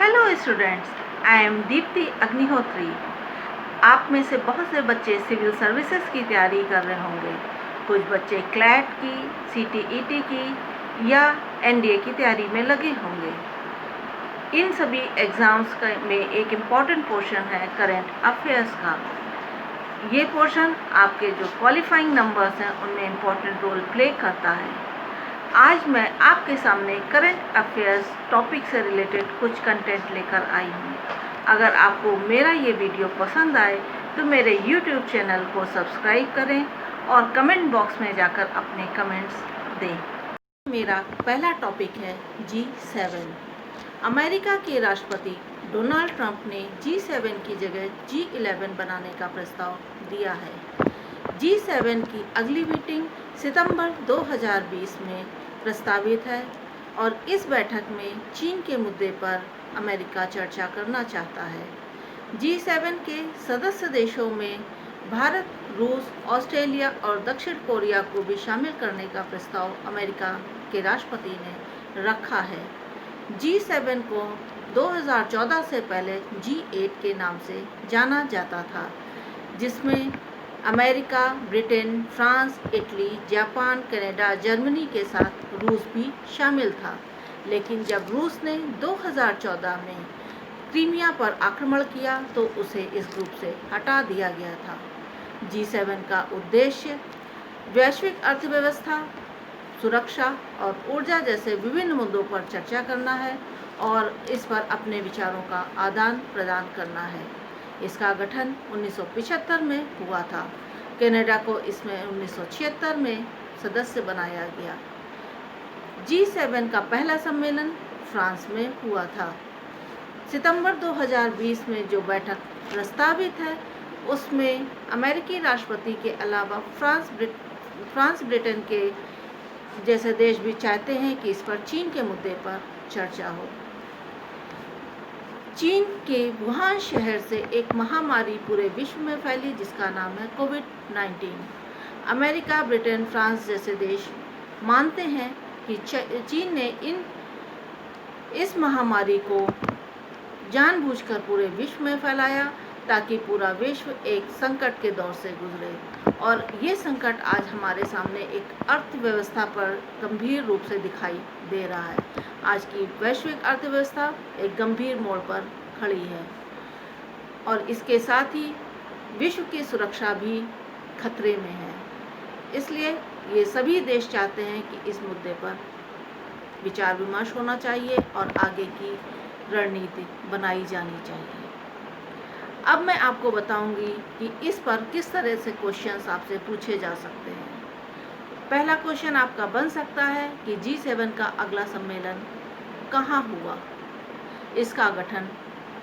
Hello students, I am Deepti Agnihotri. आप में से बहुत से बच्चे सिविल सर्विसेज की तैयारी कर रहे होंगे। कुछ बच्चे क्लैट की, सीटीईटी की या एनडीए की तैयारी में लगे होंगे। इन सभी एग्ज़ाम्स में एक इम्पॉर्टेंट पोर्शन है करंट अफेयर्स का। ये पोर्शन आपके जो क्वालिफाइंग नंबर्स हैं उनमें इम्पॉर्टेंट रोल प्ले करता है। आज मैं आपके सामने करंट अफेयर्स टॉपिक से रिलेटेड कुछ कंटेंट लेकर आई हूँ। अगर आपको मेरा ये वीडियो पसंद आए तो मेरे YouTube चैनल को सब्सक्राइब करें और कमेंट बॉक्स में जाकर अपने कमेंट्स दें। मेरा पहला टॉपिक है G7। अमेरिका के राष्ट्रपति डोनाल्ड ट्रंप ने G7 की जगह G11 बनाने का प्रस्ताव दिया है। G7 की अगली मीटिंग सितंबर 2020 में प्रस्तावित है और इस बैठक में चीन के मुद्दे पर अमेरिका चर्चा करना चाहता है। G7 के सदस्य देशों में भारत, रूस, ऑस्ट्रेलिया और दक्षिण कोरिया को भी शामिल करने का प्रस्ताव अमेरिका के राष्ट्रपति ने रखा है। G7 को 2014 से पहले G8 के नाम से जाना जाता था, जिसमें America, Britain, France, Italy, Japan, Canada, Germany के साथ रूस भी शामिल था। लेकिन जब रूस ने 2014 में क्रीमिया पर आक्रमण किया तो उसे इस ग्रुप से हटा दिया गया था। G7 का उद्देश्य वैश्विक अर्थव्यवस्था, सुरक्षा और ऊर्जा जैसे विभिन्न मुद्दों पर चर्चा करना है और इस पर अपने विचारों का आदान प्रदान करना है। इसका गठन 1975 में हुआ था। कनाडा को इसमें 1976 में सदस्य बनाया गया। G7 का पहला सम्मेलन फ्रांस में हुआ था। सितंबर 2020 में जो बैठक प्रस्तावित है उसमें अमेरिकी राष्ट्रपति के अलावा फ्रांस, ब्रिटेन के जैसे देश भी चाहते हैं कि इस पर चीन के मुद्दे पर चर्चा हो। चीन के वुहान शहर से एक महामारी पूरे विश्व में फैली जिसका नाम है कोविड-19। अमेरिका, ब्रिटेन, फ्रांस जैसे देश मानते हैं कि चीन ने इस महामारी को जानबूझकर पूरे विश्व में फैलाया ताकि पूरा विश्व एक संकट के दौर से गुजरे, और ये संकट आज हमारे सामने एक अर्थव्यवस्था पर गंभीर रूप से दिखाई दे रहा है। आज की वैश्विक अर्थव्यवस्था एक गंभीर मोड़ पर खड़ी है और इसके साथ ही विश्व की सुरक्षा भी खतरे में है। इसलिए ये सभी देश चाहते हैं कि इस मुद्दे पर विचार विमर्श होना चाहिए और आगे की रणनीति बनाई जानी चाहिए। अब मैं आपको बताऊंगी कि इस पर किस तरह से क्वेश्चंस आपसे पूछे जा सकते हैं। पहला क्वेश्चन आपका बन सकता है कि G7 का अगला सम्मेलन कहाँ हुआ, इसका गठन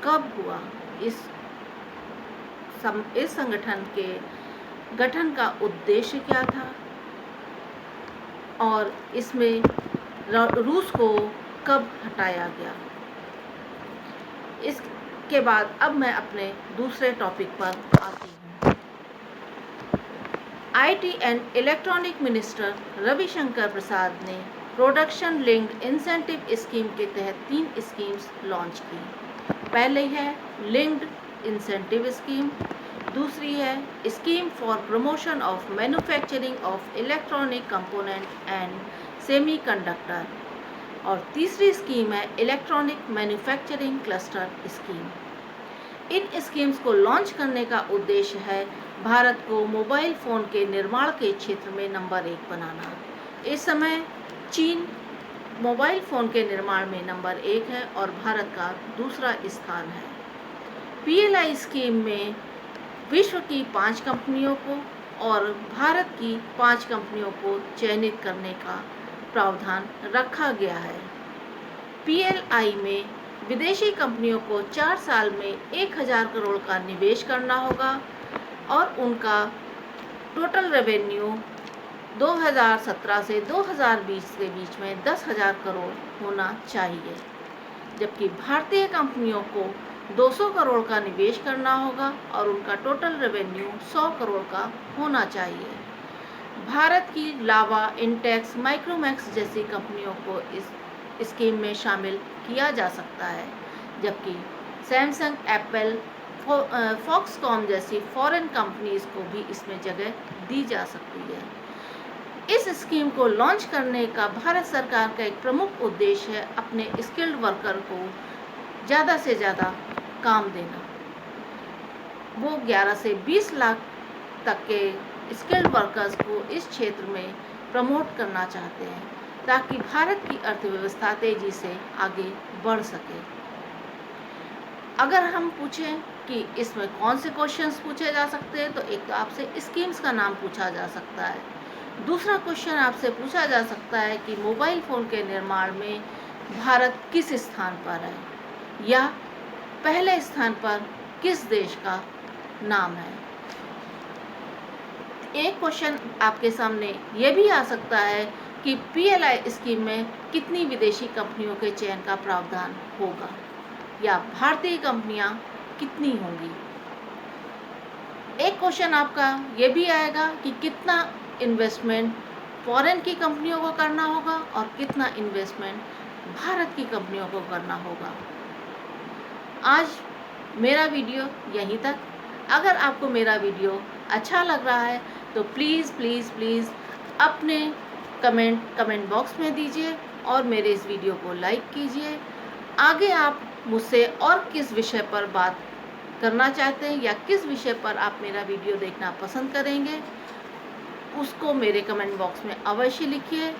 कब हुआ, इस संगठन के गठन का उद्देश्य क्या था और इसमें रूस को कब हटाया गया। इसके बाद अब मैं अपने दूसरे टॉपिक पर आती हूँ। IT and electronic minister Ravishankar Prasad ने प्रोडक्शन लिंक्ड इंसेंटिव स्कीम के तहत 3 स्कीम्स लॉन्च की। पहले है लिंक्ड इंसेंटिव स्कीम, दूसरी है scheme for promotion of manufacturing of electronic component and semiconductor, और तीसरी स्कीम है इलेक्ट्रॉनिक मैन्युफैक्चरिंग क्लस्टर स्कीम। इन स्कीम्स को लॉन्च करने का उद्देश्य है भारत को मोबाइल फ़ोन के निर्माण के क्षेत्र में नंबर 1 बनाना। इस समय चीन मोबाइल फ़ोन के निर्माण में नंबर 1 है और भारत का दूसरा स्थान है। PLI स्कीम में विश्व की 5 कंपनियों को और भारत की 5 कंपनियों को चयनित करने का प्रावधान रखा गया है। PLI में विदेशी कंपनियों को 4 साल में 1000 करोड़ का निवेश करना होगा और उनका टोटल रेवेन्यू 2017 से 2020 के बीच में 10,000 करोड़ होना चाहिए, जबकि भारतीय कंपनियों को 200 करोड़ का निवेश करना होगा और उनका टोटल रेवेन्यू 100 करोड़ का होना चाहिए। भारत की लावा, इंटेक्स, माइक्रोमैक्स जैसी कंपनियों को इस स्कीम में शामिल किया जा सकता है। जबकि सैमसंग, एप्पल, फॉक्सकॉम जैसी फॉरेन कंपनीज को भी इसमें जगह दी जा सकती है। इस स्कीम को लॉन्च करने का भारत सरकार का एक प्रमुख उद्देश्य है अपने स्किल्ड वर्कर को ज़्यादा से ज़्यादा काम देना। वो 11 से 20 लाख तक के स्किल्ड वर्कर्स को इस क्षेत्र में प्रमोट करना चाहते हैं ताकि भारत की अर्थव्यवस्था तेजी से आगे बढ़ सके। अगर हम पूछें कि इसमें कौन से क्वेश्चंस पूछे जा सकते हैं, तो एक तो आपसे स्कीम्स का नाम पूछा जा सकता है। दूसरा क्वेश्चन आपसे पूछा जा सकता है कि मोबाइल फ़ोन के निर्माण में भारत किस स्थान पर है, या पहले स्थान पर किस देश का नाम है। एक क्वेश्चन आपके सामने ये भी आ सकता है कि PLI स्कीम में कितनी विदेशी कंपनियों के चयन का प्रावधान होगा, या भारतीय कंपनियां कितनी होंगी। एक क्वेश्चन आपका ये भी आएगा कि कितना इन्वेस्टमेंट फॉरेन की कंपनियों को करना होगा और कितना इन्वेस्टमेंट भारत की कंपनियों को करना होगा। आज मेरा वीडियो यहीं तक। अगर आपको मेरा वीडियो अच्छा लग रहा है तो प्लीज़ प्लीज़ प्लीज़ अपने कमेंट बॉक्स में दीजिए और मेरे इस वीडियो को लाइक कीजिए। आगे आप मुझसे और किस विषय पर बात करना चाहते हैं या किस विषय पर आप मेरा वीडियो देखना पसंद करेंगे, उसको मेरे कमेंट बॉक्स में अवश्य लिखिए।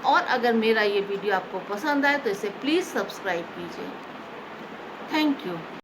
और अगर मेरा ये वीडियो आपको पसंद आए तो इसे प्लीज़ सब्सक्राइब कीजिए। Thank you.